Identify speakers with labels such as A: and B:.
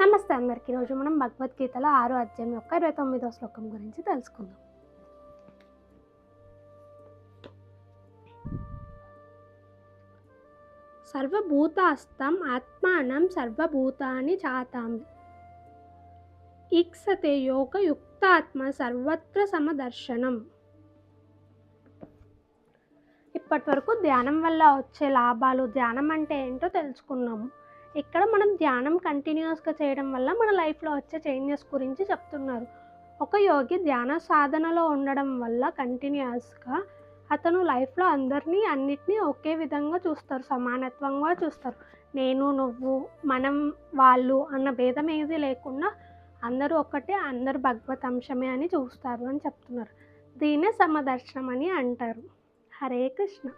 A: నమస్తే అందరికీ. ఈరోజు మనం భగవద్గీతలో 6వ అధ్యాయం యొక్క 29వ శ్లోకం గురించి తెలుసుకుందాం. సర్వభూతాస్తం ఆత్మానం సర్వభూతాని చాతామి ఈక్షతే యోగయుక్తాత్మ సర్వత్ర సమదర్శనం. ఇప్పటి వరకు ధ్యానం వల్ల వచ్చే లాభాలు, ధ్యానం అంటే ఏంటో తెలుసుకున్నాము. ఇక్కడ మనం ధ్యానం కంటిన్యూస్గా చేయడం వల్ల మన లైఫ్లో వచ్చే చేంజెస్ గురించి చెప్తున్నారు. ఒక యోగి ధ్యాన సాధనలో ఉండడం వల్ల కంటిన్యూస్గా అతను లైఫ్లో అన్నిటినీ ఒకే విధంగా చూస్తారు, సమానత్వంగా చూస్తారు. నేను, నువ్వు, మనం, వాళ్ళు అన్న భేదం ఏది లేకుండా అందరూ ఒకటే, అందరూ భగవత్ అంశమే అని చూస్తారు అని చెప్తున్నారు. దీన్నే సమదర్శనం అని అంటారు. హరే కృష్ణ.